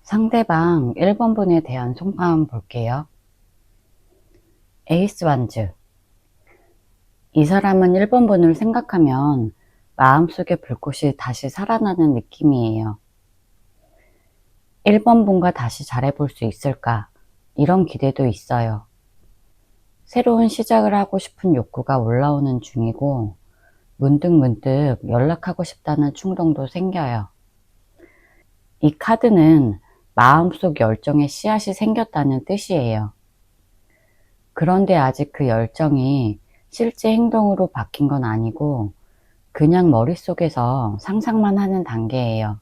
상대방 1번 분에 대한 속마음 볼게요. 에이스 완즈. 이 사람은 1번 분을 생각하면 마음속의 불꽃이 다시 살아나는 느낌이에요. 1번 분과 다시 잘해볼 수 있을까? 이런 기대도 있어요. 새로운 시작을 하고 싶은 욕구가 올라오는 중이고 문득문득 연락하고 싶다는 충동도 생겨요. 이 카드는 마음속 열정의 씨앗이 생겼다는 뜻이에요. 그런데 아직 그 열정이 실제 행동으로 바뀐 건 아니고 그냥 머릿속에서 상상만 하는 단계예요.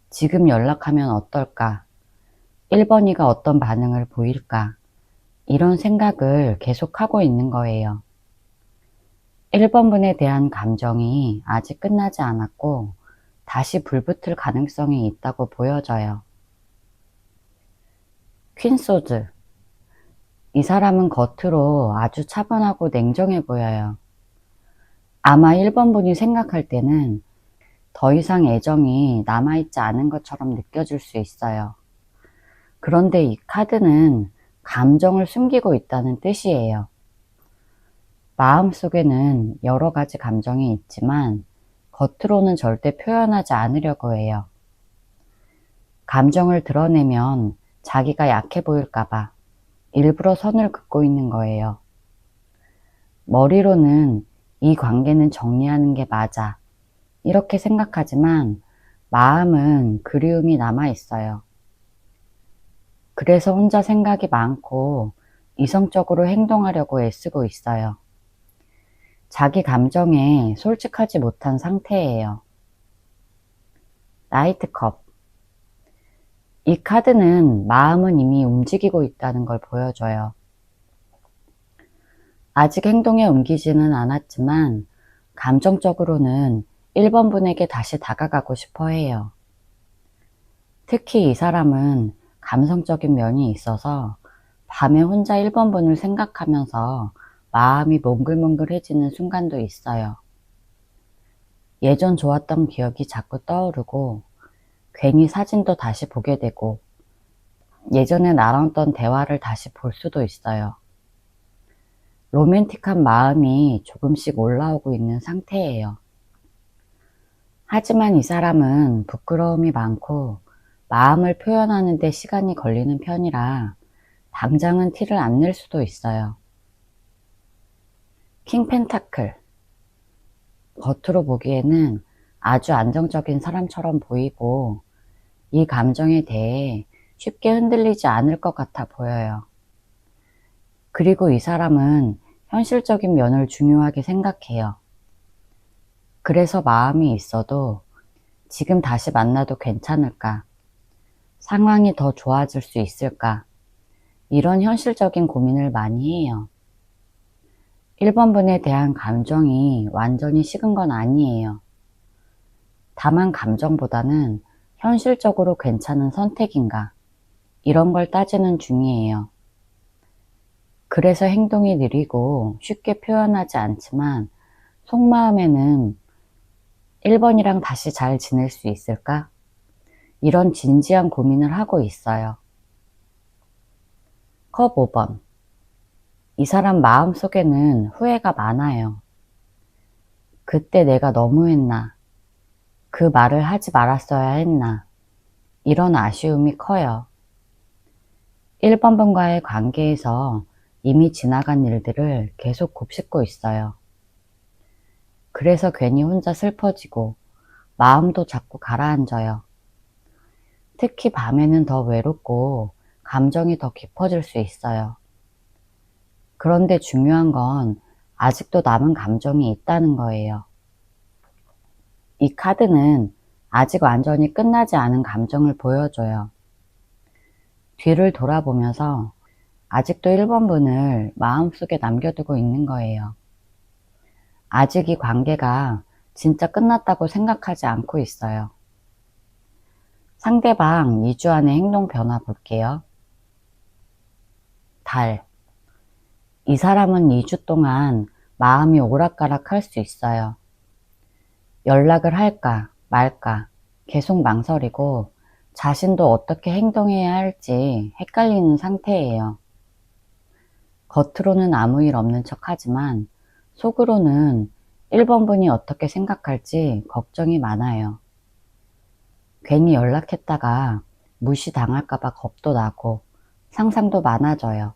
지금 연락하면 어떨까? 1번이가 어떤 반응을 보일까? 이런 생각을 계속하고 있는 거예요. 1번 분에 대한 감정이 아직 끝나지 않았고 다시 불붙을 가능성이 있다고 보여져요. 퀸소드. 이 사람은 겉으로 아주 차분하고 냉정해 보여요. 아마 1번 분이 생각할 때는 더 이상 애정이 남아있지 않은 것처럼 느껴질 수 있어요. 그런데 이 카드는 감정을 숨기고 있다는 뜻이에요. 마음속에는 여러 가지 감정이 있지만 겉으로는 절대 표현하지 않으려고 해요. 감정을 드러내면 자기가 약해 보일까봐 일부러 선을 긋고 있는 거예요. 머리로는 이 관계는 정리하는 게 맞아, 이렇게 생각하지만 마음은 그리움이 남아있어요. 그래서 혼자 생각이 많고 이성적으로 행동하려고 애쓰고 있어요. 자기 감정에 솔직하지 못한 상태예요. 나이트컵. 이 카드는 마음은 이미 움직이고 있다는 걸 보여줘요. 아직 행동에 옮기지는 않았지만 감정적으로는 1번 분에게 다시 다가가고 싶어 해요. 특히 이 사람은 감성적인 면이 있어서 밤에 혼자 1번 분을 생각하면서 마음이 몽글몽글해지는 순간도 있어요. 예전 좋았던 기억이 자꾸 떠오르고 괜히 사진도 다시 보게 되고 예전에 나눴던 대화를 다시 볼 수도 있어요. 로맨틱한 마음이 조금씩 올라오고 있는 상태예요. 하지만 이 사람은 부끄러움이 많고 마음을 표현하는 데 시간이 걸리는 편이라 당장은 티를 안 낼 수도 있어요. 킹 펜타클. 겉으로 보기에는 아주 안정적인 사람처럼 보이고 이 감정에 대해 쉽게 흔들리지 않을 것 같아 보여요. 그리고 이 사람은 현실적인 면을 중요하게 생각해요. 그래서 마음이 있어도 지금 다시 만나도 괜찮을까? 상황이 더 좋아질 수 있을까? 이런 현실적인 고민을 많이 해요. 1번 분에 대한 감정이 완전히 식은 건 아니에요. 다만 감정보다는 현실적으로 괜찮은 선택인가? 이런 걸 따지는 중이에요. 그래서 행동이 느리고 쉽게 표현하지 않지만 속마음에는 1번이랑 다시 잘 지낼 수 있을까? 이런 진지한 고민을 하고 있어요. 컵 5번. 이 사람 마음속에는 후회가 많아요. 그때 내가 너무했나? 그 말을 하지 말았어야 했나? 이런 아쉬움이 커요. 1번 분과의 관계에서 이미 지나간 일들을 계속 곱씹고 있어요. 그래서 괜히 혼자 슬퍼지고 마음도 자꾸 가라앉아요. 특히 밤에는 더 외롭고 감정이 더 깊어질 수 있어요. 그런데 중요한 건 아직도 남은 감정이 있다는 거예요. 이 카드는 아직 완전히 끝나지 않은 감정을 보여줘요. 뒤를 돌아보면서 아직도 1번 분을 마음속에 남겨두고 있는 거예요. 아직 이 관계가 진짜 끝났다고 생각하지 않고 있어요. 상대방 2주 안에 행동 변화 볼게요. 달. 이 사람은 2주 동안 마음이 오락가락 할 수 있어요. 연락을 할까 말까 계속 망설이고 자신도 어떻게 행동해야 할지 헷갈리는 상태예요. 겉으로는 아무 일 없는 척 하지만 속으로는 1번 분이 어떻게 생각할지 걱정이 많아요. 괜히 연락했다가 무시당할까봐 겁도 나고 상상도 많아져요.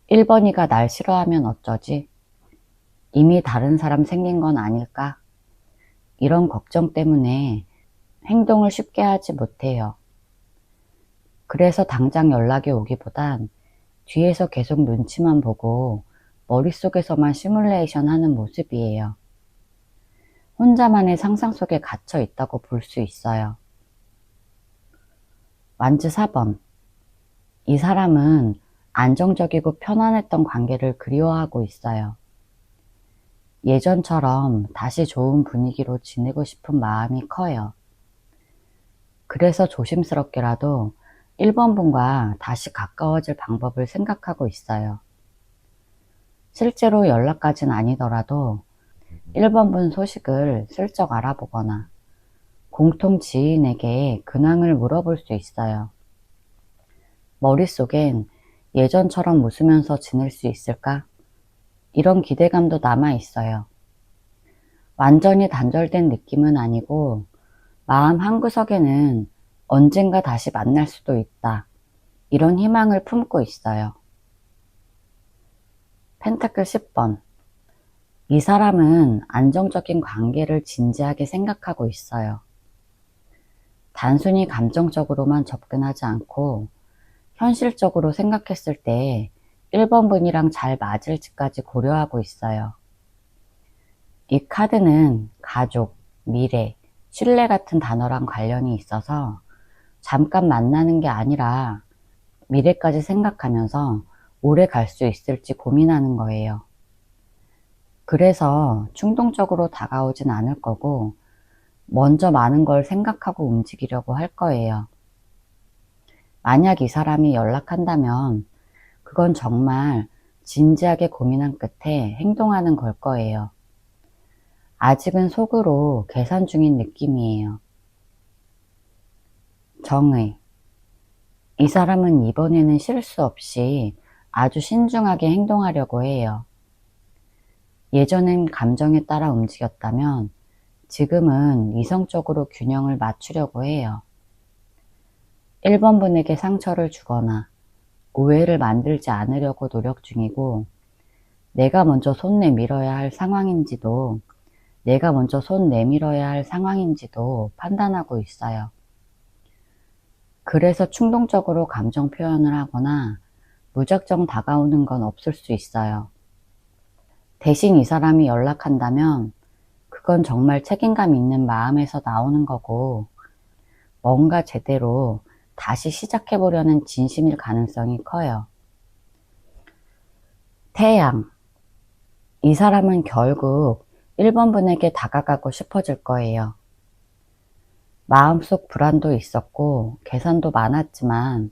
1번이가 날 싫어하면 어쩌지? 이미 다른 사람 생긴 건 아닐까? 이런 걱정 때문에 행동을 쉽게 하지 못해요. 그래서 당장 연락이 오기보단 뒤에서 계속 눈치만 보고 머릿속에서만 시뮬레이션 하는 모습이에요. 혼자만의 상상 속에 갇혀 있다고 볼 수 있어요. 완즈 4번. 이 사람은 안정적이고 편안했던 관계를 그리워하고 있어요. 예전처럼 다시 좋은 분위기로 지내고 싶은 마음이 커요. 그래서 조심스럽게라도 1번 분과 다시 가까워질 방법을 생각하고 있어요. 실제로 연락까진 아니더라도 1번 분 소식을 슬쩍 알아보거나 공통 지인에게 근황을 물어볼 수 있어요. 머릿속엔 예전처럼 웃으면서 지낼 수 있을까? 이런 기대감도 남아 있어요. 완전히 단절된 느낌은 아니고 마음 한구석에는 언젠가 다시 만날 수도 있다. 이런 희망을 품고 있어요. 펜타클 10번. 이 사람은 안정적인 관계를 진지하게 생각하고 있어요. 단순히 감정적으로만 접근하지 않고 현실적으로 생각했을 때 1번 분이랑 잘 맞을지까지 고려하고 있어요. 이 카드는 가족, 미래, 신뢰 같은 단어랑 관련이 있어서 잠깐 만나는 게 아니라 미래까지 생각하면서 오래 갈 수 있을지 고민하는 거예요. 그래서 충동적으로 다가오진 않을 거고 먼저 많은 걸 생각하고 움직이려고 할 거예요. 만약 이 사람이 연락한다면 그건 정말 진지하게 고민한 끝에 행동하는 걸 거예요. 아직은 속으로 계산 중인 느낌이에요. 정의. 이 사람은 이번에는 실수 없이 아주 신중하게 행동하려고 해요. 예전엔 감정에 따라 움직였다면 지금은 이성적으로 균형을 맞추려고 해요. 1번 분에게 상처를 주거나 오해를 만들지 않으려고 노력 중이고 내가 먼저 손 내밀어야 할 상황인지도 내가 먼저 손 내밀어야 할 상황인지도 판단하고 있어요. 그래서 충동적으로 감정 표현을 하거나 무작정 다가오는 건 없을 수 있어요. 대신 이 사람이 연락한다면 그건 정말 책임감 있는 마음에서 나오는 거고 뭔가 제대로 다시 시작해보려는 진심일 가능성이 커요. 태양. 이 사람은 결국 1번 분에게 다가가고 싶어질 거예요. 마음속 불안도 있었고 계산도 많았지만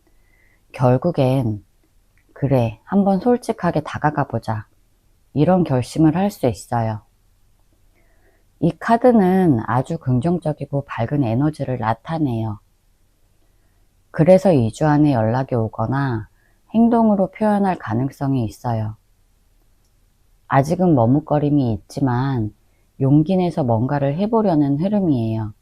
결국엔 그래, 한번 솔직하게 다가가 보자. 이런 결심을 할 수 있어요. 이 카드는 아주 긍정적이고 밝은 에너지를 나타내요. 그래서 2주 안에 연락이 오거나 행동으로 표현할 가능성이 있어요. 아직은 머뭇거림이 있지만 용기 내서 뭔가를 해보려는 흐름이에요.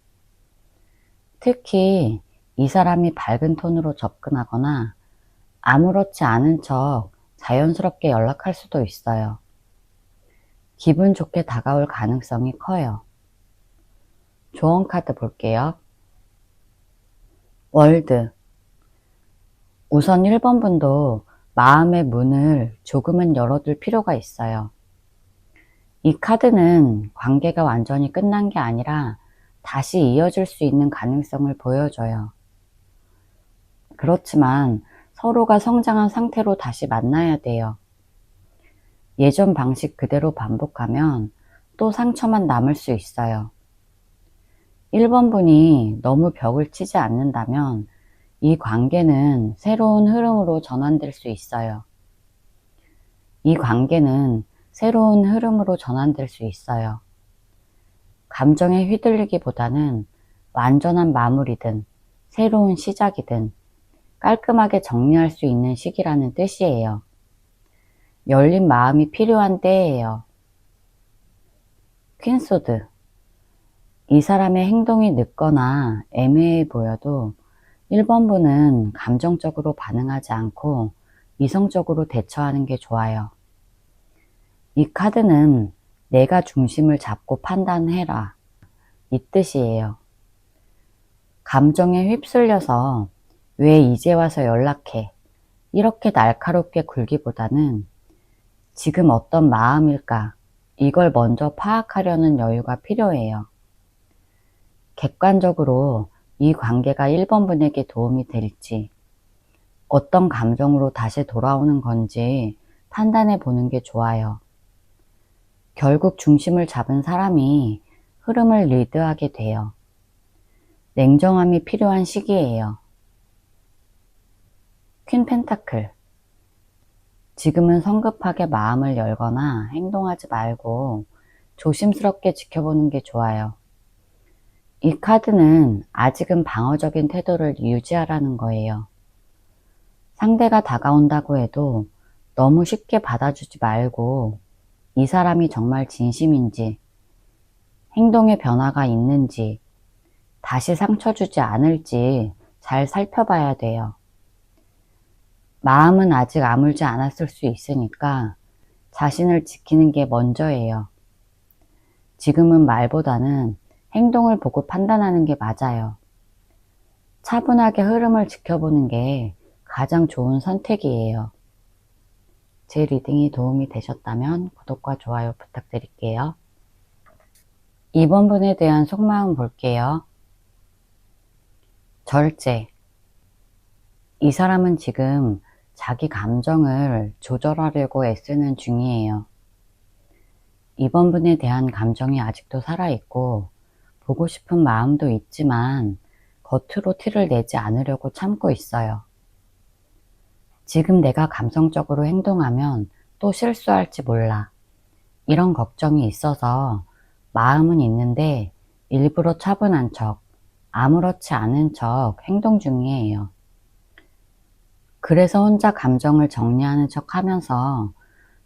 특히 이 사람이 밝은 톤으로 접근하거나 아무렇지 않은 척 자연스럽게 연락할 수도 있어요. 기분 좋게 다가올 가능성이 커요. 조언 카드 볼게요. 월드. 우선 1번 분도 마음의 문을 조금은 열어둘 필요가 있어요. 이 카드는 관계가 완전히 끝난 게 아니라 다시 이어질 수 있는 가능성을 보여줘요. 그렇지만 서로가 성장한 상태로 다시 만나야 돼요. 예전 방식 그대로 반복하면 또 상처만 남을 수 있어요. 1번 분이 너무 벽을 치지 않는다면 이 관계는 새로운 흐름으로 전환될 수 있어요. 이 관계는 새로운 흐름으로 전환될 수 있어요. 감정에 휘둘리기보다는 완전한 마무리든 새로운 시작이든 깔끔하게 정리할 수 있는 시기라는 뜻이에요. 열린 마음이 필요한 때예요. 퀸소드. 이 사람의 행동이 늦거나 애매해 보여도 1번분은 감정적으로 반응하지 않고 이성적으로 대처하는 게 좋아요. 이 카드는 내가 중심을 잡고 판단해라, 이 뜻이에요. 감정에 휩쓸려서 왜 이제 와서 연락해? 이렇게 날카롭게 굴기보다는 지금 어떤 마음일까? 이걸 먼저 파악하려는 여유가 필요해요. 객관적으로 이 관계가 1번분에게 도움이 될지, 어떤 감정으로 다시 돌아오는 건지 판단해 보는 게 좋아요. 결국 중심을 잡은 사람이 흐름을 리드하게 돼요. 냉정함이 필요한 시기예요. 퀸 펜타클. 지금은 성급하게 마음을 열거나 행동하지 말고 조심스럽게 지켜보는 게 좋아요. 이 카드는 아직은 방어적인 태도를 유지하라는 거예요. 상대가 다가온다고 해도 너무 쉽게 받아주지 말고 이 사람이 정말 진심인지, 행동에 변화가 있는지, 다시 상처 주지 않을지 잘 살펴봐야 돼요. 마음은 아직 아물지 않았을 수 있으니까 자신을 지키는 게 먼저예요. 지금은 말보다는 행동을 보고 판단하는 게 맞아요. 차분하게 흐름을 지켜보는 게 가장 좋은 선택이에요. 제 리딩이 도움이 되셨다면 구독과 좋아요 부탁드릴게요. 2번 분에 대한 속마음 볼게요. 절제. 이 사람은 지금 자기 감정을 조절하려고 애쓰는 중이에요. 2번 분에 대한 감정이 아직도 살아있고 보고 싶은 마음도 있지만 겉으로 티를 내지 않으려고 참고 있어요. 지금 내가 감성적으로 행동하면 또 실수할지 몰라. 이런 걱정이 있어서 마음은 있는데 일부러 차분한 척, 아무렇지 않은 척 행동 중이에요. 그래서 혼자 감정을 정리하는 척 하면서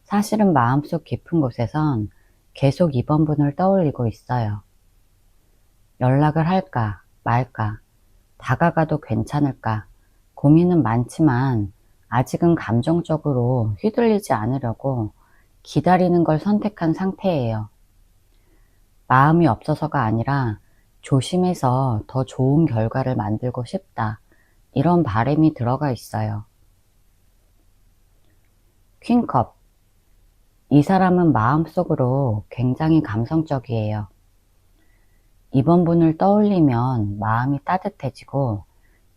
사실은 마음속 깊은 곳에선 계속 2번 분을 떠올리고 있어요. 연락을 할까 말까, 다가가도 괜찮을까 고민은 많지만 아직은 감정적으로 휘둘리지 않으려고 기다리는 걸 선택한 상태예요. 마음이 없어서가 아니라 조심해서 더 좋은 결과를 만들고 싶다, 이런 바람이 들어가 있어요. 퀸컵. 이 사람은 마음속으로 굉장히 감성적이에요. 2번 분을 떠올리면 마음이 따뜻해지고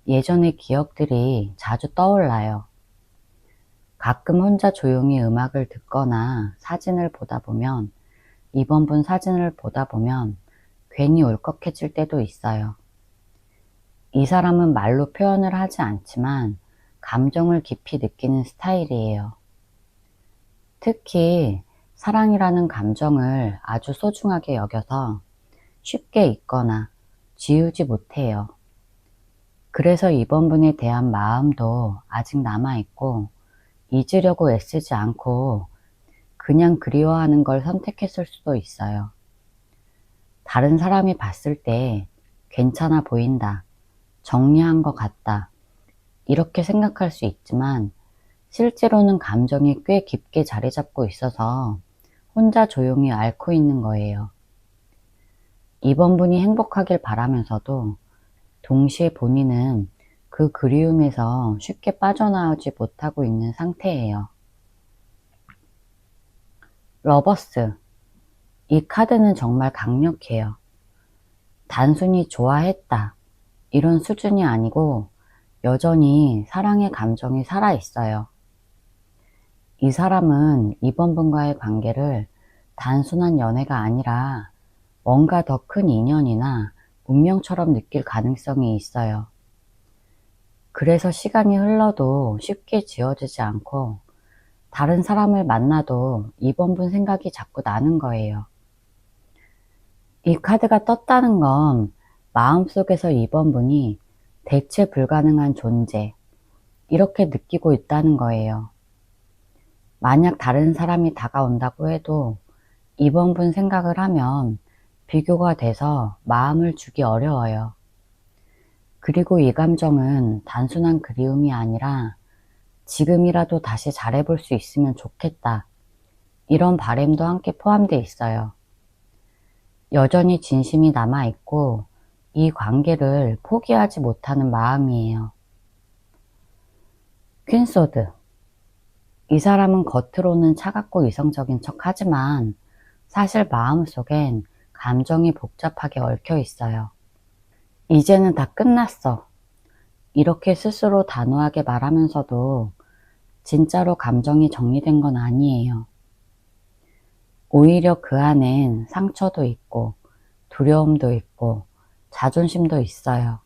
예전의 기억들이 자주 떠올라요. 가끔 혼자 조용히 음악을 듣거나 사진을 보다 보면 2번 분 사진을 보다 보면 괜히 울컥해질 때도 있어요. 이 사람은 말로 표현을 하지 않지만 감정을 깊이 느끼는 스타일이에요. 특히 사랑이라는 감정을 아주 소중하게 여겨서 쉽게 잊거나 지우지 못해요. 그래서 2번 분에 대한 마음도 아직 남아있고 잊으려고 애쓰지 않고 그냥 그리워하는 걸 선택했을 수도 있어요. 다른 사람이 봤을 때 괜찮아 보인다, 정리한 것 같다, 이렇게 생각할 수 있지만 실제로는 감정이 꽤 깊게 자리 잡고 있어서 혼자 조용히 앓고 있는 거예요. 2번 분이 행복하길 바라면서도 동시에 본인은 그 그리움에서 쉽게 빠져나오지 못하고 있는 상태예요. 러버스. 이 카드는 정말 강력해요. 단순히 좋아했다, 이런 수준이 아니고 여전히 사랑의 감정이 살아있어요. 이 사람은 2번 분과의 관계를 단순한 연애가 아니라 뭔가 더 큰 인연이나 운명처럼 느낄 가능성이 있어요. 그래서 시간이 흘러도 쉽게 지워지지 않고 다른 사람을 만나도 2번 분 생각이 자꾸 나는 거예요. 이 카드가 떴다는 건 마음속에서 2번 분이 대체 불가능한 존재, 이렇게 느끼고 있다는 거예요. 만약 다른 사람이 다가온다고 해도 이번 분 생각을 하면 비교가 돼서 마음을 주기 어려워요. 그리고 이 감정은 단순한 그리움이 아니라 지금이라도 다시 잘해볼 수 있으면 좋겠다, 이런 바람도 함께 포함되어 있어요. 여전히 진심이 남아있고 이 관계를 포기하지 못하는 마음이에요. 퀸소드. 이 사람은 겉으로는 차갑고 이성적인 척 하지만 사실 마음속엔 감정이 복잡하게 얽혀 있어요. 이제는 다 끝났어, 이렇게 스스로 단호하게 말하면서도 진짜로 감정이 정리된 건 아니에요. 오히려 그 안엔 상처도 있고 두려움도 있고 자존심도 있어요.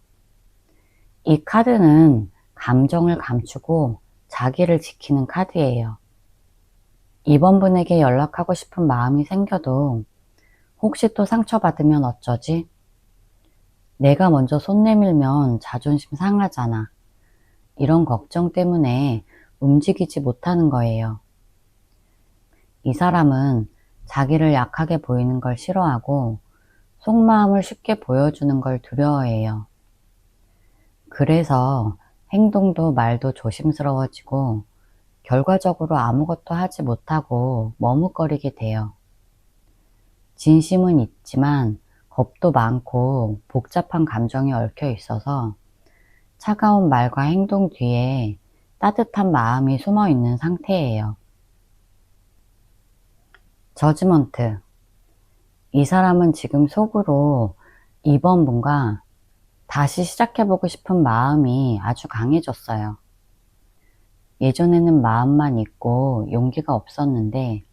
이 카드는 감정을 감추고 자기를 지키는 카드예요. 이번 분에게 연락하고 싶은 마음이 생겨도 혹시 또 상처받으면 어쩌지? 내가 먼저 손 내밀면 자존심 상하잖아, 이런 걱정 때문에 움직이지 못하는 거예요. 이 사람은 자기를 약하게 보이는 걸 싫어하고 속마음을 쉽게 보여주는 걸 두려워해요. 그래서 행동도 말도 조심스러워지고 결과적으로 아무것도 하지 못하고 머뭇거리게 돼요. 진심은 있지만 겁도 많고 복잡한 감정이 얽혀 있어서 차가운 말과 행동 뒤에 따뜻한 마음이 숨어 있는 상태예요. 저지먼트. 이 사람은 지금 속으로 이번 분과 다시 시작해보고 싶은 마음이 아주 강해졌어요. 예전에는 마음만 있고 용기가 없었는데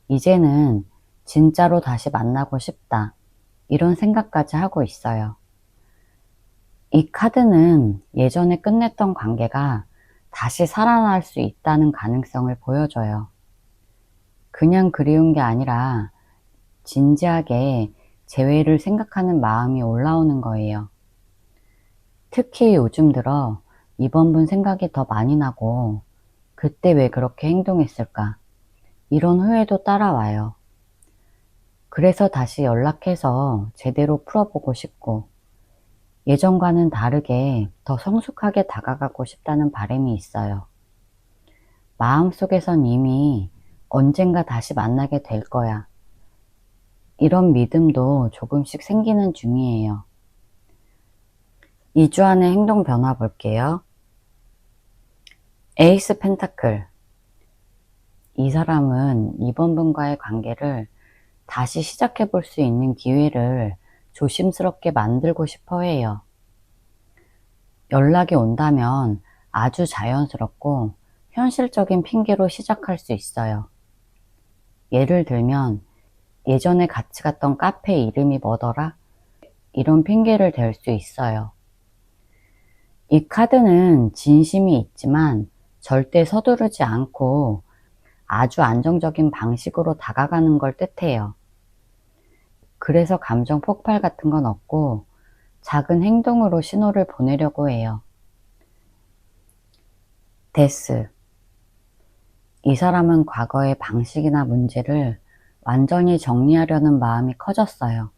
이제는 진짜로 다시 만나고 싶다, 이런 생각까지 하고 있어요. 이 카드는 예전에 끝냈던 관계가 다시 살아날 수 있다는 가능성을 보여줘요. 그냥 그리운 게 아니라 진지하게 재회를 생각하는 마음이 올라오는 거예요. 특히 요즘 들어 이번 분 생각이 더 많이 나고 그때 왜 그렇게 행동했을까, 이런 후회도 따라와요. 그래서 다시 연락해서 제대로 풀어보고 싶고 예전과는 다르게 더 성숙하게 다가가고 싶다는 바람이 있어요. 마음속에선 이미 언젠가 다시 만나게 될 거야, 이런 믿음도 조금씩 생기는 중이에요. 2주 안에 행동 변화 볼게요. 에이스 펜타클. 이 사람은 이번 분과의 관계를 다시 시작해 볼 수 있는 기회를 조심스럽게 만들고 싶어 해요. 연락이 온다면 아주 자연스럽고 현실적인 핑계로 시작할 수 있어요. 예를 들면 예전에 같이 갔던 카페 이름이 뭐더라? 이런 핑계를 댈 수 있어요. 이 카드는 진심이 있지만 절대 서두르지 않고 아주 안정적인 방식으로 다가가는 걸 뜻해요. 그래서 감정 폭발 같은 건 없고 작은 행동으로 신호를 보내려고 해요. 데스. 이 사람은 과거의 방식이나 문제를 완전히 정리하려는 마음이 커졌어요.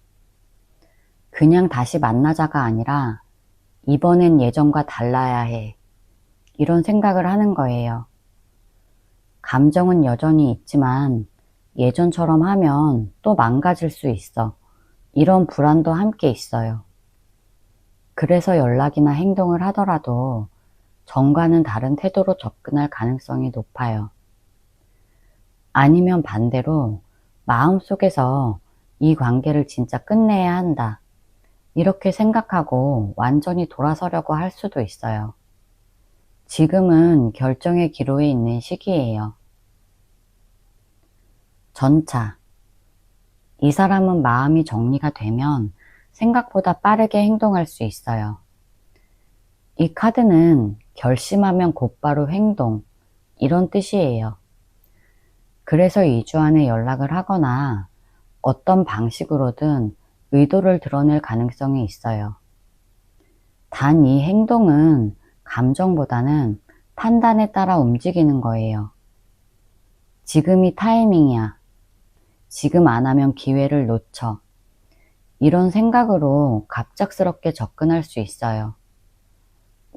그냥 다시 만나자가 아니라 이번엔 예전과 달라야 해, 이런 생각을 하는 거예요. 감정은 여전히 있지만 예전처럼 하면 또 망가질 수 있어, 이런 불안도 함께 있어요. 그래서 연락이나 행동을 하더라도 전과는 다른 태도로 접근할 가능성이 높아요. 아니면 반대로 마음속에서 이 관계를 진짜 끝내야 한다, 이렇게 생각하고 완전히 돌아서려고 할 수도 있어요. 지금은 결정의 기로에 있는 시기예요. 전차. 이 사람은 마음이 정리가 되면 생각보다 빠르게 행동할 수 있어요. 이 카드는 결심하면 곧바로 행동, 이런 뜻이에요. 그래서 2주 안에 연락을 하거나 어떤 방식으로든 의도를 드러낼 가능성이 있어요. 단 이 행동은 감정보다는 판단에 따라 움직이는 거예요. 지금이 타이밍이야. 지금 안 하면 기회를 놓쳐. 이런 생각으로 갑작스럽게 접근할 수 있어요.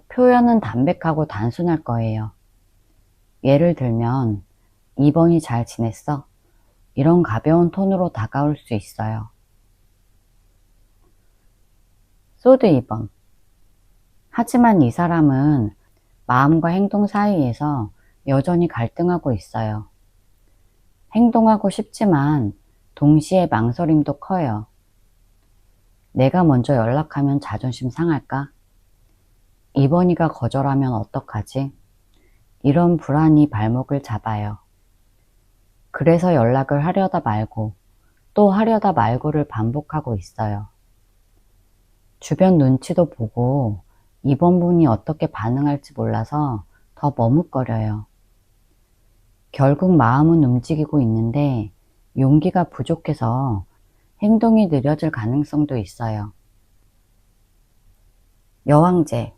표현은 담백하고 단순할 거예요. 예를 들면, 2번이 잘 지냈어? 이런 가벼운 톤으로 다가올 수 있어요. 소드 2번. 하지만 이 사람은 마음과 행동 사이에서 여전히 갈등하고 있어요. 행동하고 싶지만 동시에 망설임도 커요. 내가 먼저 연락하면 자존심 상할까? 2번이가 거절하면 어떡하지? 이런 불안이 발목을 잡아요. 그래서 연락을 하려다 말고 또 하려다 말고를 반복하고 있어요. 주변 눈치도 보고 2번 분이 어떻게 반응할지 몰라서 더 머뭇거려요. 결국 마음은 움직이고 있는데 용기가 부족해서 행동이 느려질 가능성도 있어요. 여왕제.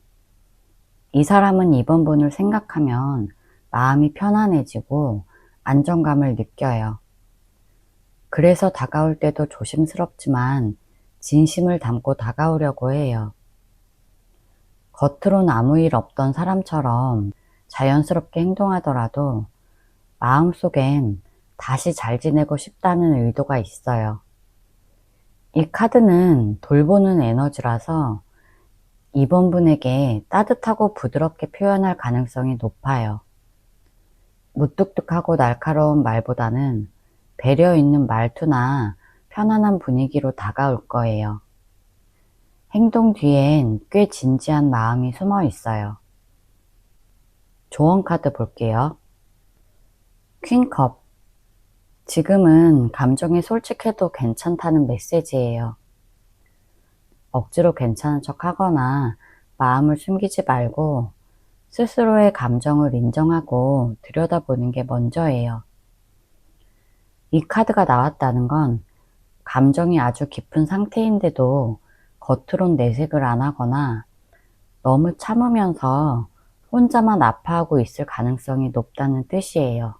이 사람은 2번 분을 생각하면 마음이 편안해지고 안정감을 느껴요. 그래서 다가올 때도 조심스럽지만 진심을 담고 다가오려고 해요. 겉으론 아무 일 없던 사람처럼 자연스럽게 행동하더라도 마음속엔 다시 잘 지내고 싶다는 의도가 있어요. 이 카드는 돌보는 에너지라서 2번 분에게 따뜻하고 부드럽게 표현할 가능성이 높아요. 무뚝뚝하고 날카로운 말보다는 배려 있는 말투나 편안한 분위기로 다가올 거예요. 행동 뒤엔 꽤 진지한 마음이 숨어 있어요. 조언 카드 볼게요. 퀸컵. 지금은 감정이 솔직해도 괜찮다는 메시지예요. 억지로 괜찮은 척 하거나 마음을 숨기지 말고 스스로의 감정을 인정하고 들여다보는 게 먼저예요. 이 카드가 나왔다는 건 감정이 아주 깊은 상태인데도 겉으론 내색을 안 하거나 너무 참으면서 혼자만 아파하고 있을 가능성이 높다는 뜻이에요.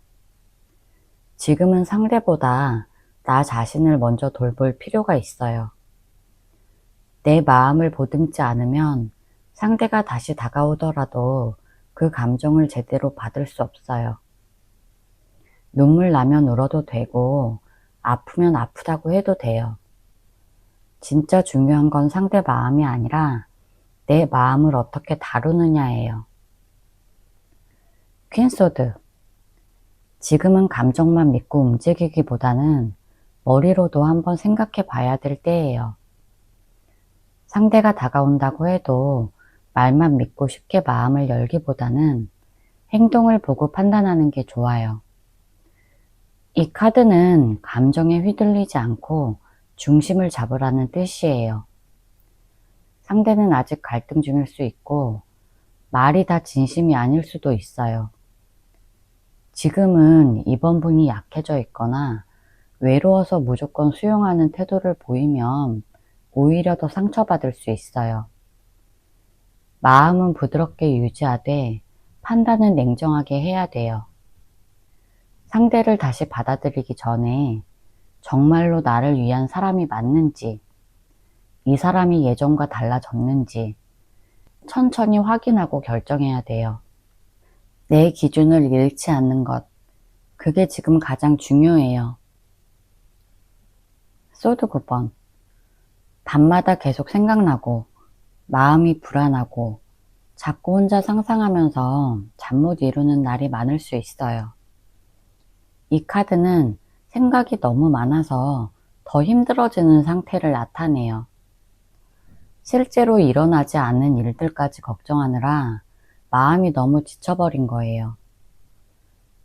지금은 상대보다 나 자신을 먼저 돌볼 필요가 있어요. 내 마음을 보듬지 않으면 상대가 다시 다가오더라도 그 감정을 제대로 받을 수 없어요. 눈물 나면 울어도 되고 아프면 아프다고 해도 돼요. 진짜 중요한 건 상대 마음이 아니라 내 마음을 어떻게 다루느냐예요. 퀸소드. 지금은 감정만 믿고 움직이기보다는 머리로도 한번 생각해 봐야 될 때예요. 상대가 다가온다고 해도 말만 믿고 쉽게 마음을 열기보다는 행동을 보고 판단하는 게 좋아요. 이 카드는 감정에 휘둘리지 않고 중심을 잡으라는 뜻이에요. 상대는 아직 갈등 중일 수 있고 말이 다 진심이 아닐 수도 있어요. 지금은 2번 분이 약해져 있거나 외로워서 무조건 수용하는 태도를 보이면 오히려 더 상처받을 수 있어요. 마음은 부드럽게 유지하되 판단은 냉정하게 해야 돼요. 상대를 다시 받아들이기 전에 정말로 나를 위한 사람이 맞는지, 이 사람이 예전과 달라졌는지 천천히 확인하고 결정해야 돼요. 내 기준을 잃지 않는 것, 그게 지금 가장 중요해요. 소드 9번. 밤마다 계속 생각나고 마음이 불안하고 자꾸 혼자 상상하면서 잠 못 이루는 날이 많을 수 있어요. 이 카드는 생각이 너무 많아서 더 힘들어지는 상태를 나타내요. 실제로 일어나지 않는 일들까지 걱정하느라 마음이 너무 지쳐버린 거예요.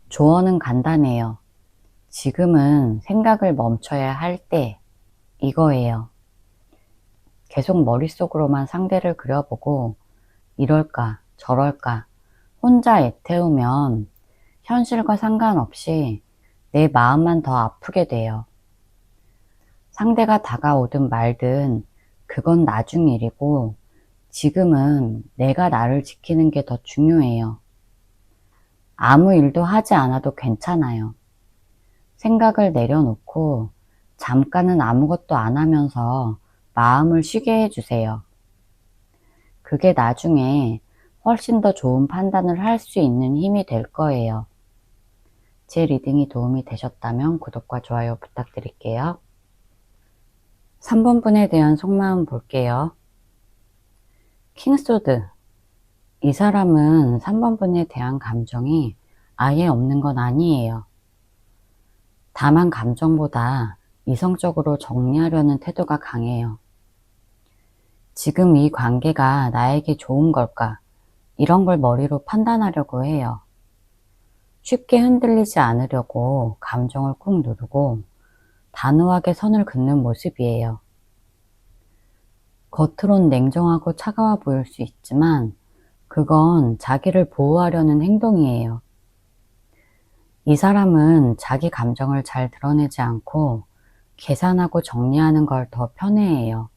조언은 간단해요. 지금은 생각을 멈춰야 할 때, 이거예요. 계속 머릿속으로만 상대를 그려보고 이럴까 저럴까 혼자 애태우면 현실과 상관없이 내 마음만 더 아프게 돼요. 상대가 다가오든 말든 그건 나중 일이고 지금은 내가 나를 지키는 게 더 중요해요. 아무 일도 하지 않아도 괜찮아요. 생각을 내려놓고 잠깐은 아무것도 안 하면서 마음을 쉬게 해주세요. 그게 나중에 훨씬 더 좋은 판단을 할 수 있는 힘이 될 거예요. 제 리딩이 도움이 되셨다면 구독과 좋아요 부탁드릴게요. 3번 분에 대한 속마음 볼게요. 킹소드. 이 사람은 3번 분에 대한 감정이 아예 없는 건 아니에요. 다만 감정보다 이성적으로 정리하려는 태도가 강해요. 지금 이 관계가 나에게 좋은 걸까? 이런 걸 머리로 판단하려고 해요. 쉽게 흔들리지 않으려고 감정을 꾹 누르고 단호하게 선을 긋는 모습이에요. 겉으론 냉정하고 차가워 보일 수 있지만 그건 자기를 보호하려는 행동이에요. 이 사람은 자기 감정을 잘 드러내지 않고 계산하고 정리하는 걸 더 편해해요.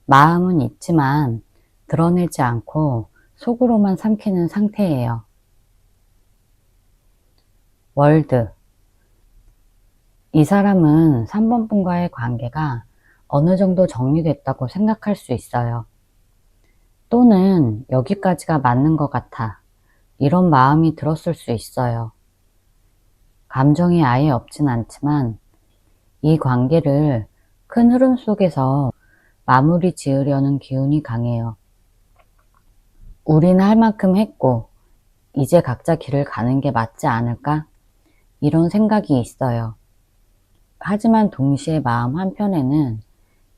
마음은 있지만 드러내지 않고 속으로만 삼키는 상태예요. 월드. 이 사람은 3번 분과의 관계가 어느 정도 정리됐다고 생각할 수 있어요. 또는 여기까지가 맞는 것 같아. 이런 마음이 들었을 수 있어요. 감정이 아예 없진 않지만 이 관계를 큰 흐름 속에서 마무리 지으려는 기운이 강해요. 우린 할 만큼 했고 이제 각자 길을 가는 게 맞지 않을까? 이런 생각이 있어요. 하지만 동시에 마음 한편에는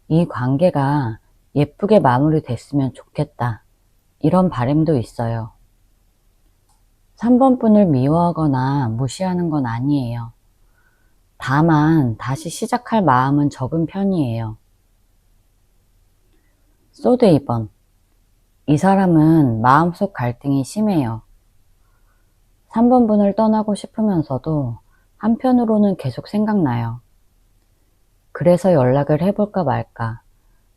이 관계가 예쁘게 마무리됐으면 좋겠다. 이런 바람도 있어요. 3번 분을 미워하거나 무시하는 건 아니에요. 다만 다시 시작할 마음은 적은 편이에요. 소드 2번. 이 사람은 마음속 갈등이 심해요. 3번 분을 떠나고 싶으면서도 한편으로는 계속 생각나요. 그래서 연락을 해볼까 말까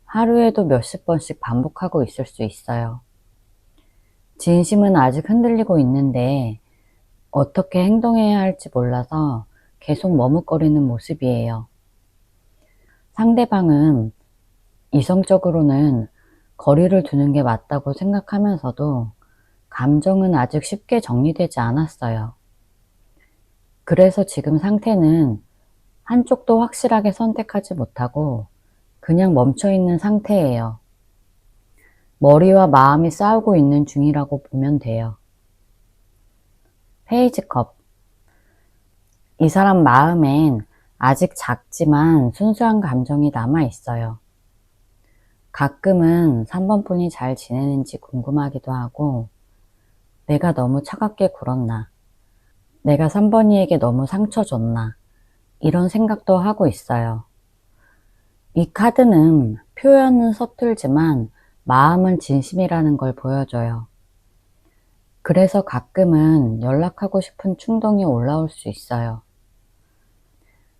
하루에도 몇십 번씩 반복하고 있을 수 있어요. 진심은 아직 흔들리고 있는데 어떻게 행동해야 할지 몰라서 계속 머뭇거리는 모습이에요. 상대방은 이성적으로는 거리를 두는 게 맞다고 생각하면서도 감정은 아직 쉽게 정리되지 않았어요. 그래서 지금 상태는 한쪽도 확실하게 선택하지 못하고 그냥 멈춰있는 상태예요. 머리와 마음이 싸우고 있는 중이라고 보면 돼요. 페이지 컵. 이 사람 마음엔 아직 작지만 순수한 감정이 남아있어요. 가끔은 3번 분이 잘 지내는지 궁금하기도 하고 내가 너무 차갑게 굴었나? 내가 3번이에게 너무 상처 줬나? 이런 생각도 하고 있어요. 이 카드는 표현은 서툴지만 마음은 진심이라는 걸 보여줘요. 그래서 가끔은 연락하고 싶은 충동이 올라올 수 있어요.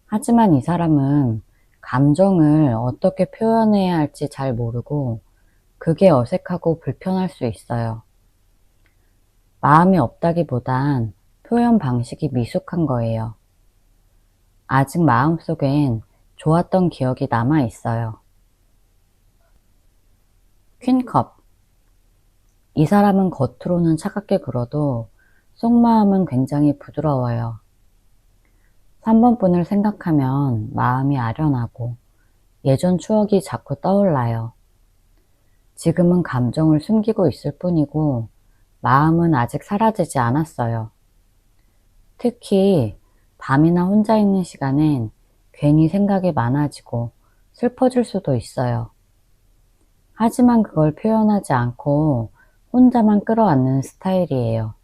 하지만 이 사람은 감정을 어떻게 표현해야 할지 잘 모르고 그게 어색하고 불편할 수 있어요. 마음이 없다기보단 표현 방식이 미숙한 거예요. 아직 마음속엔 좋았던 기억이 남아 있어요. 퀸컵. 이 사람은 겉으로는 차갑게 굴어도 속마음은 굉장히 부드러워요. 3번 분을 생각하면 마음이 아련하고 예전 추억이 자꾸 떠올라요. 지금은 감정을 숨기고 있을 뿐이고 마음은 아직 사라지지 않았어요. 특히 밤이나 혼자 있는 시간엔 괜히 생각이 많아지고 슬퍼질 수도 있어요. 하지만 그걸 표현하지 않고 혼자만 끌어안는 스타일이에요.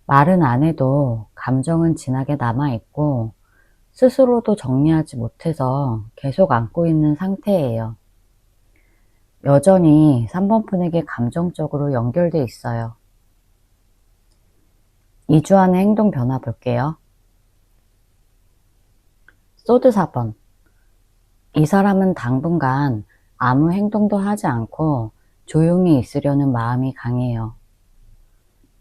말은 안 해도 감정은 진하게 남아있고 스스로도 정리하지 못해서 계속 안고 있는 상태예요. 여전히 3번 분에게 감정적으로 연결돼 있어요. 2주 안의 행동 변화 볼게요. 소드 4번. 이 사람은 당분간 아무 행동도 하지 않고 조용히 있으려는 마음이 강해요.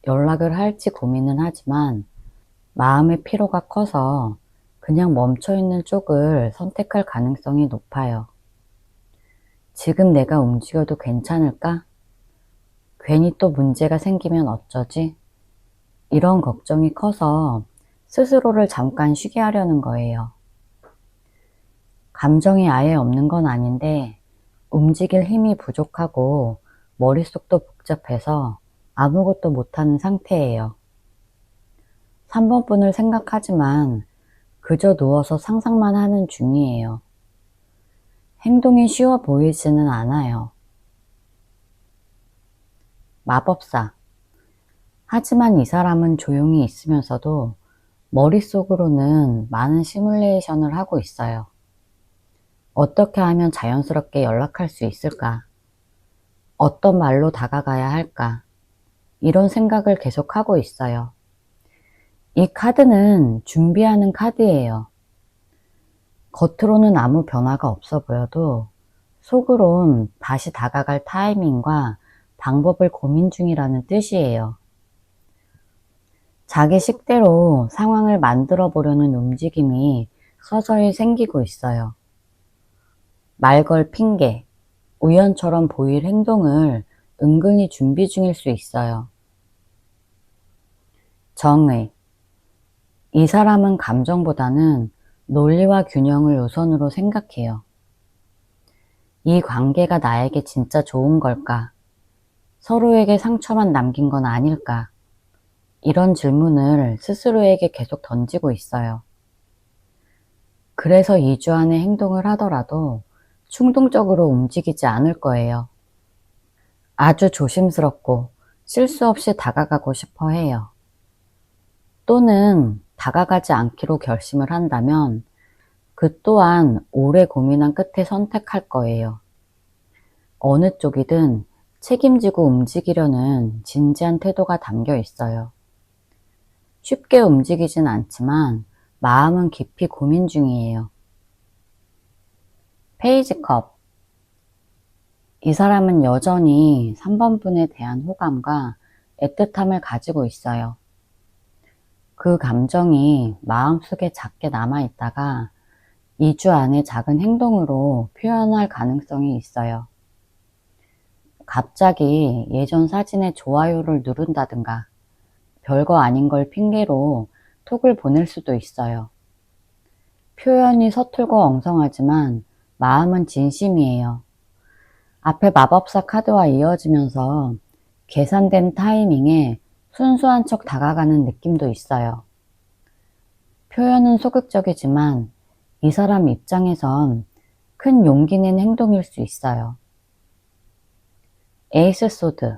연락을 할지 고민은 하지만 마음의 피로가 커서 그냥 멈춰있는 쪽을 선택할 가능성이 높아요. 지금 내가 움직여도 괜찮을까? 괜히 또 문제가 생기면 어쩌지? 이런 걱정이 커서 스스로를 잠깐 쉬게 하려는 거예요. 감정이 아예 없는 건 아닌데 움직일 힘이 부족하고 머릿속도 복잡해서 아무것도 못하는 상태예요. 3번 분을 생각하지만 그저 누워서 상상만 하는 중이에요. 행동이 쉬워 보이지는 않아요. 마법사. 하지만 이 사람은 조용히 있으면서도 머릿속으로는 많은 시뮬레이션을 하고 있어요. 어떻게 하면 자연스럽게 연락할 수 있을까? 어떤 말로 다가가야 할까? 이런 생각을 계속하고 있어요. 이 카드는 준비하는 카드예요. 겉으로는 아무 변화가 없어 보여도 속으론 다시 다가갈 타이밍과 방법을 고민 중이라는 뜻이에요. 자기 식대로 상황을 만들어 보려는 움직임이 서서히 생기고 있어요. 말 걸 핑계, 우연처럼 보일 행동을 은근히 준비 중일 수 있어요. 정의. 이 사람은 감정보다는 논리와 균형을 우선으로 생각해요. 이 관계가 나에게 진짜 좋은 걸까? 서로에게 상처만 남긴 건 아닐까? 이런 질문을 스스로에게 계속 던지고 있어요. 그래서 2주 안에 행동을 하더라도 충동적으로 움직이지 않을 거예요. 아주 조심스럽고 실수 없이 다가가고 싶어 해요. 또는 다가가지 않기로 결심을 한다면 그 또한 오래 고민한 끝에 선택할 거예요. 어느 쪽이든 책임지고 움직이려는 진지한 태도가 담겨 있어요. 쉽게 움직이진 않지만 마음은 깊이 고민 중이에요. 페이지 컵. 이 사람은 여전히 3번 분에 대한 호감과 애틋함을 가지고 있어요. 그 감정이 마음속에 작게 남아있다가 2주 안에 작은 행동으로 표현할 가능성이 있어요. 갑자기 예전 사진에 좋아요를 누른다든가 별거 아닌 걸 핑계로 톡을 보낼 수도 있어요. 표현이 서툴고 엉성하지만 마음은 진심이에요. 앞에 마법사 카드와 이어지면서 계산된 타이밍에 순수한 척 다가가는 느낌도 있어요. 표현은 소극적이지만 이 사람 입장에선 큰 용기 낸 행동일 수 있어요. 에이스 소드.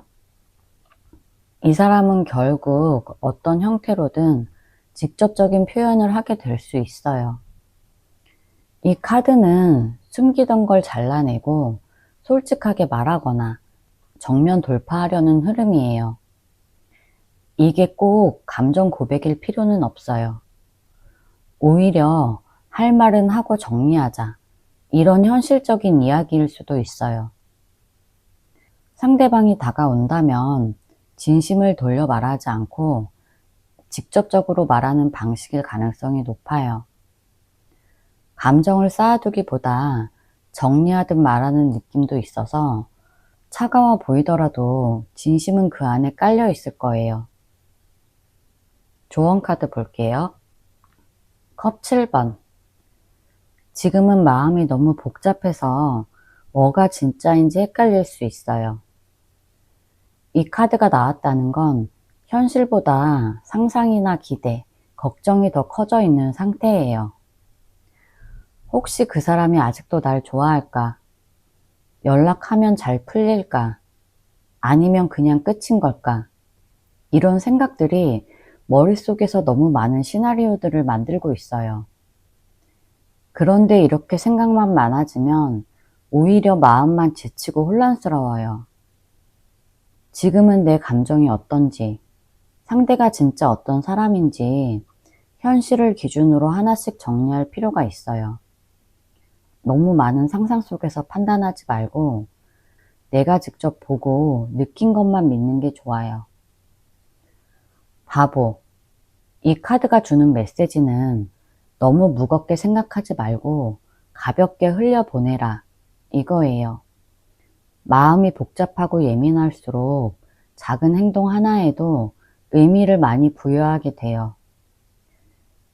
이 사람은 결국 어떤 형태로든 직접적인 표현을 하게 될 수 있어요. 이 카드는 숨기던 걸 잘라내고 솔직하게 말하거나 정면 돌파하려는 흐름이에요. 이게 꼭 감정 고백일 필요는 없어요. 오히려 할 말은 하고 정리하자. 이런 현실적인 이야기일 수도 있어요. 상대방이 다가온다면 진심을 돌려 말하지 않고 직접적으로 말하는 방식일 가능성이 높아요. 감정을 쌓아두기보다 정리하듯 말하는 느낌도 있어서 차가워 보이더라도 진심은 그 안에 깔려 있을 거예요. 조언 카드 볼게요. 컵 7번. 지금은 마음이 너무 복잡해서 뭐가 진짜인지 헷갈릴 수 있어요. 이 카드가 나왔다는 건 현실보다 상상이나 기대, 걱정이 더 커져 있는 상태예요. 혹시 그 사람이 아직도 날 좋아할까? 연락하면 잘 풀릴까? 아니면 그냥 끝인 걸까? 이런 생각들이 머릿속에서 너무 많은 시나리오들을 만들고 있어요. 그런데 이렇게 생각만 많아지면 오히려 마음만 지치고 혼란스러워요. 지금은 내 감정이 어떤지, 상대가 진짜 어떤 사람인지 현실을 기준으로 하나씩 정리할 필요가 있어요. 너무 많은 상상 속에서 판단하지 말고 내가 직접 보고 느낀 것만 믿는 게 좋아요. 바보. 이 카드가 주는 메시지는 너무 무겁게 생각하지 말고 가볍게 흘려보내라. 이거예요. 마음이 복잡하고 예민할수록 작은 행동 하나에도 의미를 많이 부여하게 돼요.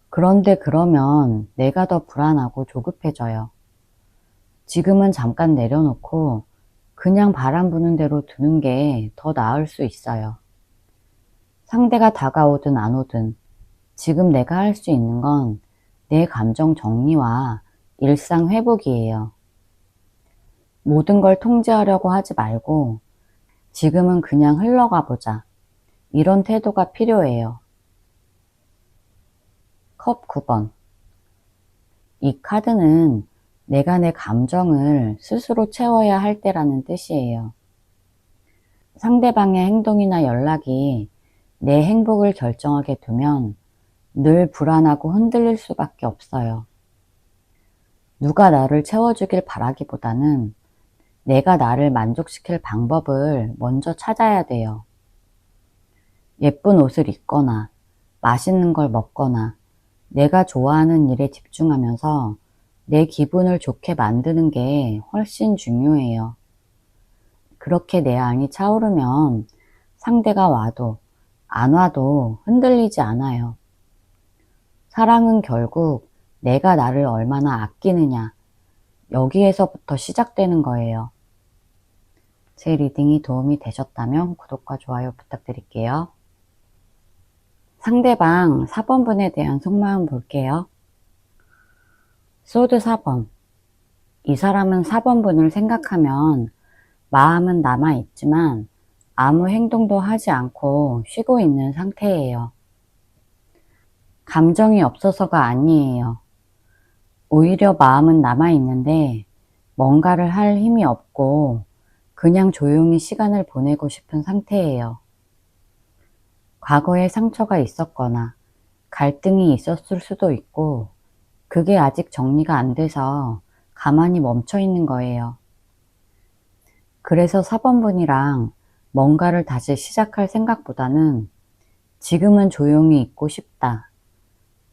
그런데 그러면 내가 더 불안하고 조급해져요. 지금은 잠깐 내려놓고 그냥 바람 부는 대로 두는 게 더 나을 수 있어요. 상대가 다가오든 안 오든 지금 내가 할 수 있는 건 내 감정 정리와 일상 회복이에요. 모든 걸 통제하려고 하지 말고 지금은 그냥 흘러가 보자. 이런 태도가 필요해요. 컵 9번. 이 카드는 내가 내 감정을 스스로 채워야 할 때라는 뜻이에요. 상대방의 행동이나 연락이 내 행복을 결정하게 두면 늘 불안하고 흔들릴 수밖에 없어요. 누가 나를 채워주길 바라기보다는 내가 나를 만족시킬 방법을 먼저 찾아야 돼요. 예쁜 옷을 입거나 맛있는 걸 먹거나 내가 좋아하는 일에 집중하면서 내 기분을 좋게 만드는 게 훨씬 중요해요. 그렇게 내 안이 차오르면 상대가 와도 안 와도 흔들리지 않아요. 사랑은 결국 내가 나를 얼마나 아끼느냐, 여기에서부터 시작되는 거예요. 제 리딩이 도움이 되셨다면 구독과 좋아요 부탁드릴게요. 상대방 4번분에 대한 속마음 볼게요. 소드 4번. 이 사람은 4번분을 생각하면 마음은 남아있지만 아무 행동도 하지 않고 쉬고 있는 상태예요. 감정이 없어서가 아니에요. 오히려 마음은 남아있는데 뭔가를 할 힘이 없고 그냥 조용히 시간을 보내고 싶은 상태예요. 과거에 상처가 있었거나 갈등이 있었을 수도 있고 그게 아직 정리가 안 돼서 가만히 멈춰 있는 거예요. 그래서 4번분이랑 뭔가를 다시 시작할 생각보다는 지금은 조용히 있고 싶다.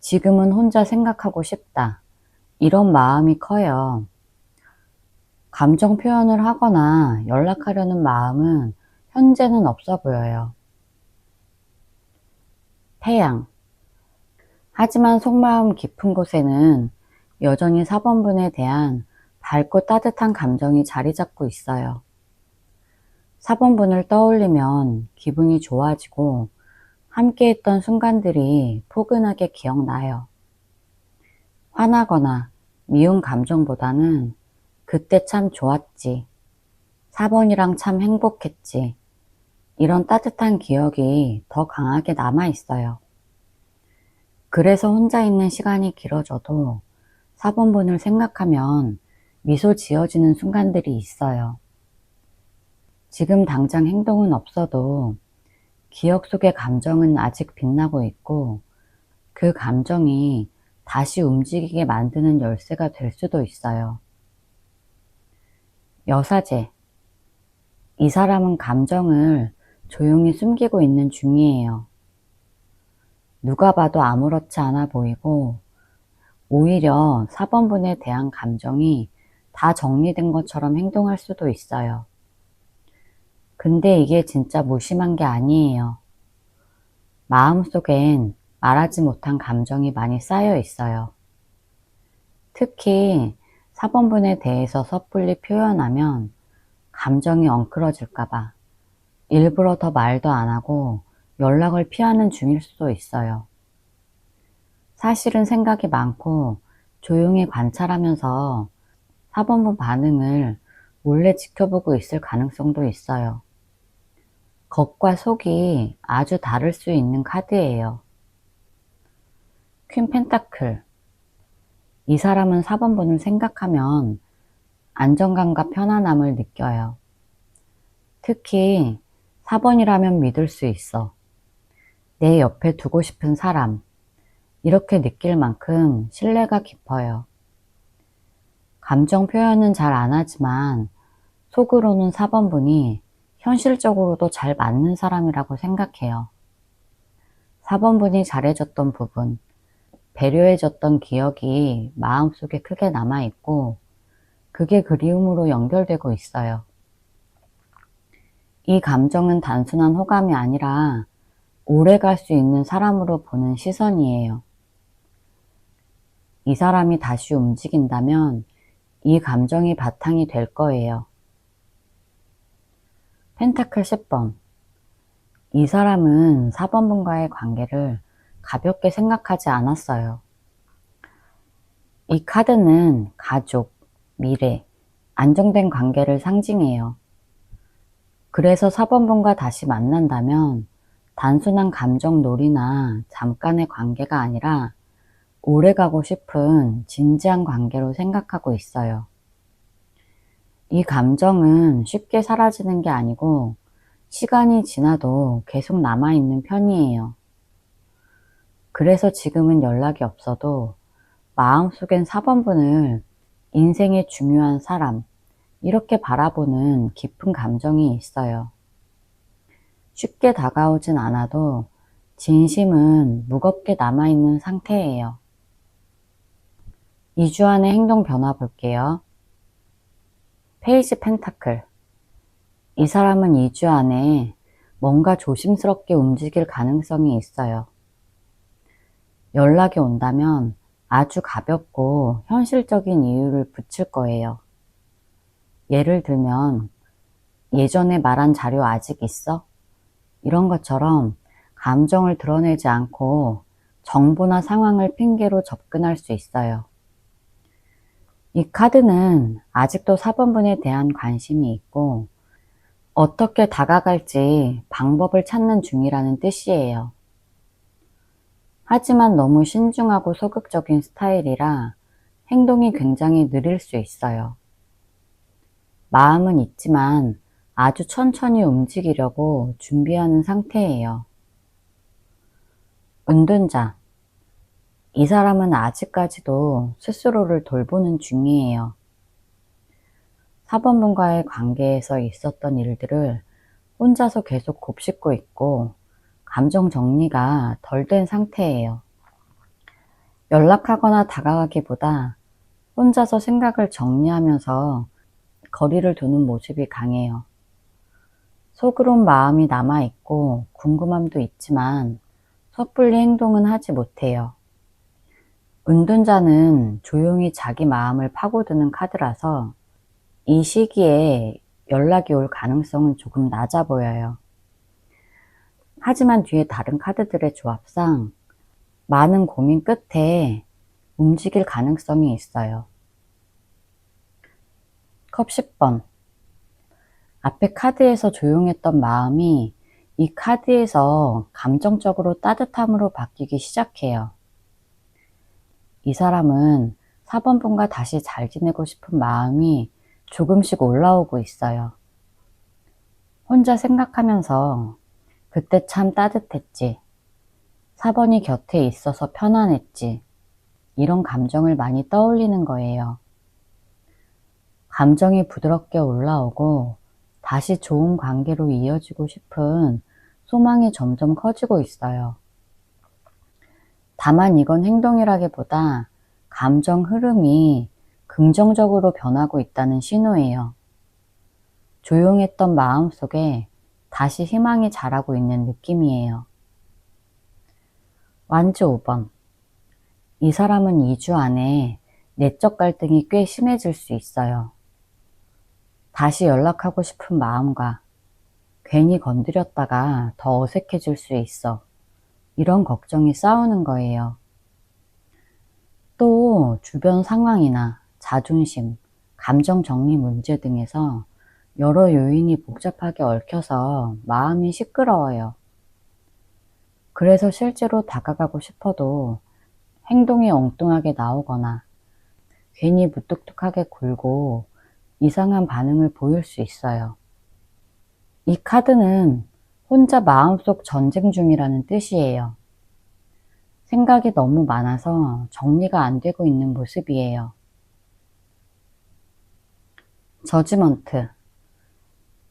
지금은 혼자 생각하고 싶다. 이런 마음이 커요. 감정 표현을 하거나 연락하려는 마음은 현재는 없어 보여요. 태양. 하지만 속마음 깊은 곳에는 여전히 4번분에 대한 밝고 따뜻한 감정이 자리 잡고 있어요. 4번분을 떠올리면 기분이 좋아지고 함께했던 순간들이 포근하게 기억나요. 화나거나 미운 감정보다는 그때 참 좋았지. 4번이랑 참 행복했지. 이런 따뜻한 기억이 더 강하게 남아있어요. 그래서 혼자 있는 시간이 길어져도 4번분을 생각하면 미소 지어지는 순간들이 있어요. 지금 당장 행동은 없어도 기억 속의 감정은 아직 빛나고 있고 그 감정이 다시 움직이게 만드는 열쇠가 될 수도 있어요. 여사제. 이 사람은 감정을 조용히 숨기고 있는 중이에요. 누가 봐도 아무렇지 않아 보이고 오히려 4번분에 대한 감정이 다 정리된 것처럼 행동할 수도 있어요. 근데 이게 진짜 무심한 게 아니에요. 마음속엔 말하지 못한 감정이 많이 쌓여 있어요. 특히 4번분에 대해서 섣불리 표현하면 감정이 엉클어질까봐 일부러 더 말도 안 하고 연락을 피하는 중일 수도 있어요. 사실은 생각이 많고 조용히 관찰하면서 4번분 반응을 몰래 지켜보고 있을 가능성도 있어요. 겉과 속이 아주 다를 수 있는 카드예요. 퀸 펜타클. 이 사람은 4번분을 생각하면 안정감과 편안함을 느껴요. 특히 4번이라면 믿을 수 있어. 내 옆에 두고 싶은 사람. 이렇게 느낄 만큼 신뢰가 깊어요. 감정 표현은 잘 안 하지만 속으로는 4번분이 현실적으로도 잘 맞는 사람이라고 생각해요. 4번분이 잘해줬던 부분, 배려해줬던 기억이 마음속에 크게 남아있고 그게 그리움으로 연결되고 있어요. 이 감정은 단순한 호감이 아니라 오래 갈 수 있는 사람으로 보는 시선이에요. 이 사람이 다시 움직인다면 이 감정이 바탕이 될 거예요. 펜타클 10번. 이 사람은 4번분과의 관계를 가볍게 생각하지 않았어요. 이 카드는 가족, 미래, 안정된 관계를 상징해요. 그래서 4번분과 다시 만난다면 단순한 감정놀이나 잠깐의 관계가 아니라 오래가고 싶은 진지한 관계로 생각하고 있어요. 이 감정은 쉽게 사라지는 게 아니고 시간이 지나도 계속 남아있는 편이에요. 그래서 지금은 연락이 없어도 마음속엔 4번분을 인생의 중요한 사람, 이렇게 바라보는 깊은 감정이 있어요. 쉽게 다가오진 않아도 진심은 무겁게 남아있는 상태예요. 2주 안의 행동 변화 볼게요. 페이지 펜타클. 이 사람은 2주 안에 뭔가 조심스럽게 움직일 가능성이 있어요. 연락이 온다면 아주 가볍고 현실적인 이유를 붙일 거예요. 예를 들면 예전에 말한 자료 아직 있어? 이런 것처럼 감정을 드러내지 않고 정보나 상황을 핑계로 접근할 수 있어요. 이 카드는 아직도 4번분에 대한 관심이 있고 어떻게 다가갈지 방법을 찾는 중이라는 뜻이에요. 하지만 너무 신중하고 소극적인 스타일이라 행동이 굉장히 느릴 수 있어요. 마음은 있지만 아주 천천히 움직이려고 준비하는 상태예요. 은둔자. 이 사람은 아직까지도 스스로를 돌보는 중이에요. 4번분과의 관계에서 있었던 일들을 혼자서 계속 곱씹고 있고 감정 정리가 덜 된 상태예요. 연락하거나 다가가기보다 혼자서 생각을 정리하면서 거리를 두는 모습이 강해요. 속으론 마음이 남아있고 궁금함도 있지만 섣불리 행동은 하지 못해요. 은둔자는 조용히 자기 마음을 파고드는 카드라서 이 시기에 연락이 올 가능성은 조금 낮아 보여요. 하지만 뒤에 다른 카드들의 조합상 많은 고민 끝에 움직일 가능성이 있어요. 컵 10번. 앞에 카드에서 조용했던 마음이 이 카드에서 감정적으로 따뜻함으로 바뀌기 시작해요. 이 사람은 4번분과 다시 잘 지내고 싶은 마음이 조금씩 올라오고 있어요. 혼자 생각하면서 그때 참 따뜻했지. 4번이 곁에 있어서 편안했지. 이런 감정을 많이 떠올리는 거예요. 감정이 부드럽게 올라오고 다시 좋은 관계로 이어지고 싶은 소망이 점점 커지고 있어요. 다만 이건 행동이라기보다 감정 흐름이 긍정적으로 변하고 있다는 신호예요. 조용했던 마음속에 다시 희망이 자라고 있는 느낌이에요. 완즈 5번. 이 사람은 2주 안에 내적 갈등이 꽤 심해질 수 있어요. 다시 연락하고 싶은 마음과 괜히 건드렸다가 더 어색해질 수 있어. 이런 걱정이 싸우는 거예요. 또 주변 상황이나 자존심, 감정 정리 문제 등에서 여러 요인이 복잡하게 얽혀서 마음이 시끄러워요. 그래서 실제로 다가가고 싶어도 행동이 엉뚱하게 나오거나 괜히 무뚝뚝하게 굴고 이상한 반응을 보일 수 있어요. 이 카드는 혼자 마음속 전쟁 중이라는 뜻이에요. 생각이 너무 많아서 정리가 안 되고 있는 모습이에요. 저지먼트.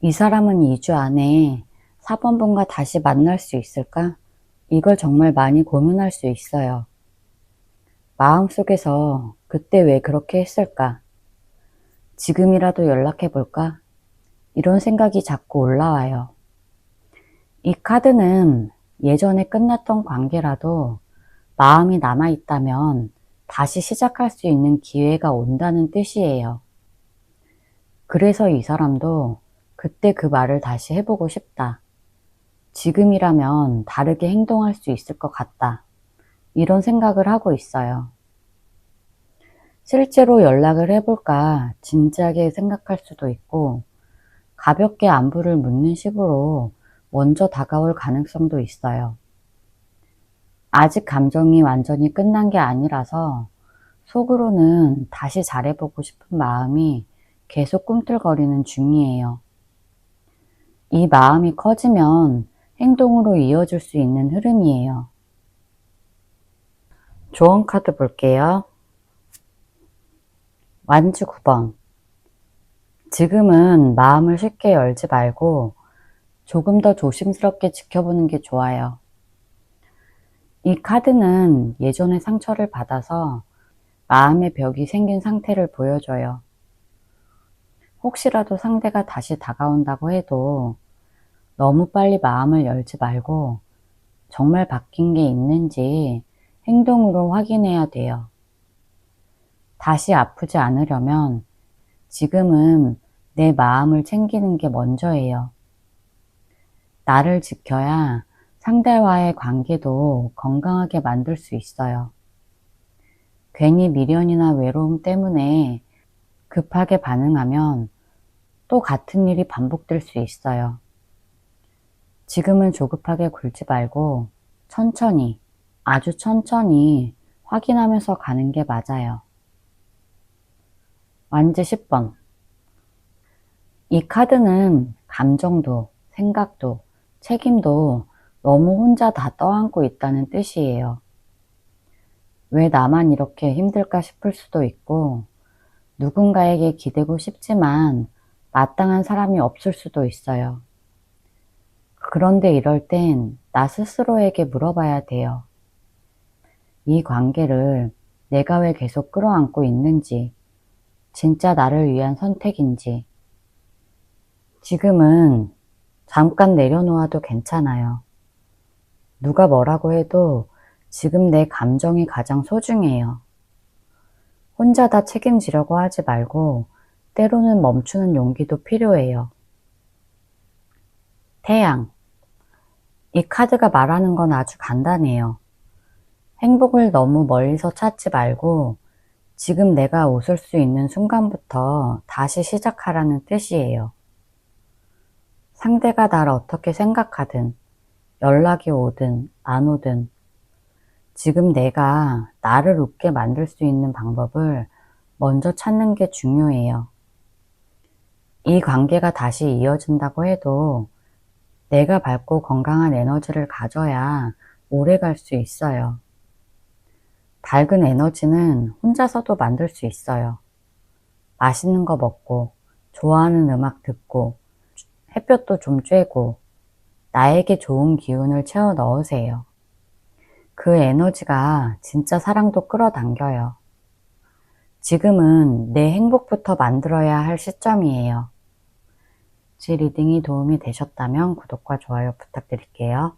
이 사람은 2주 안에 4번분과 다시 만날 수 있을까? 이걸 정말 많이 고민할 수 있어요. 마음속에서 그때 왜 그렇게 했을까? 지금이라도 연락해볼까? 이런 생각이 자꾸 올라와요. 이 카드는 예전에 끝났던 관계라도 마음이 남아있다면 다시 시작할 수 있는 기회가 온다는 뜻이에요. 그래서 이 사람도 그때 그 말을 다시 해보고 싶다. 지금이라면 다르게 행동할 수 있을 것 같다. 이런 생각을 하고 있어요. 실제로 연락을 해볼까 진지하게 생각할 수도 있고 가볍게 안부를 묻는 식으로 먼저 다가올 가능성도 있어요. 아직 감정이 완전히 끝난 게 아니라서 속으로는 다시 잘해보고 싶은 마음이 계속 꿈틀거리는 중이에요. 이 마음이 커지면 행동으로 이어질 수 있는 흐름이에요. 조언 카드 볼게요. 완주 9번. 지금은 마음을 쉽게 열지 말고 조금 더 조심스럽게 지켜보는 게 좋아요. 이 카드는 예전에 상처를 받아서 마음의 벽이 생긴 상태를 보여줘요. 혹시라도 상대가 다시 다가온다고 해도 너무 빨리 마음을 열지 말고 정말 바뀐 게 있는지 행동으로 확인해야 돼요. 다시 아프지 않으려면 지금은 내 마음을 챙기는 게 먼저예요. 나를 지켜야 상대와의 관계도 건강하게 만들 수 있어요. 괜히 미련이나 외로움 때문에 급하게 반응하면 또 같은 일이 반복될 수 있어요. 지금은 조급하게 굴지 말고 천천히, 아주 천천히 확인하면서 가는 게 맞아요. 완즈 10번. 이 카드는 감정도, 생각도, 책임도 너무 혼자 다 떠안고 있다는 뜻이에요. 왜 나만 이렇게 힘들까 싶을 수도 있고, 누군가에게 기대고 싶지만 마땅한 사람이 없을 수도 있어요. 그런데 이럴 땐 나 스스로에게 물어봐야 돼요. 이 관계를 내가 왜 계속 끌어안고 있는지, 진짜 나를 위한 선택인지, 지금은 잠깐 내려놓아도 괜찮아요. 누가 뭐라고 해도 지금 내 감정이 가장 소중해요. 혼자 다 책임지려고 하지 말고 때로는 멈추는 용기도 필요해요. 태양. 이 카드가 말하는 건 아주 간단해요. 행복을 너무 멀리서 찾지 말고 지금 내가 웃을 수 있는 순간부터 다시 시작하라는 뜻이에요. 상대가 날 어떻게 생각하든 연락이 오든 안 오든 지금 내가 나를 웃게 만들 수 있는 방법을 먼저 찾는 게 중요해요. 이 관계가 다시 이어진다고 해도 내가 밝고 건강한 에너지를 가져야 오래 갈 수 있어요. 밝은 에너지는 혼자서도 만들 수 있어요. 맛있는 거 먹고, 좋아하는 음악 듣고, 햇볕도 좀 쬐고, 나에게 좋은 기운을 채워 넣으세요. 그 에너지가 진짜 사랑도 끌어당겨요. 지금은 내 행복부터 만들어야 할 시점이에요. 제 리딩이 도움이 되셨다면 구독과 좋아요 부탁드릴게요.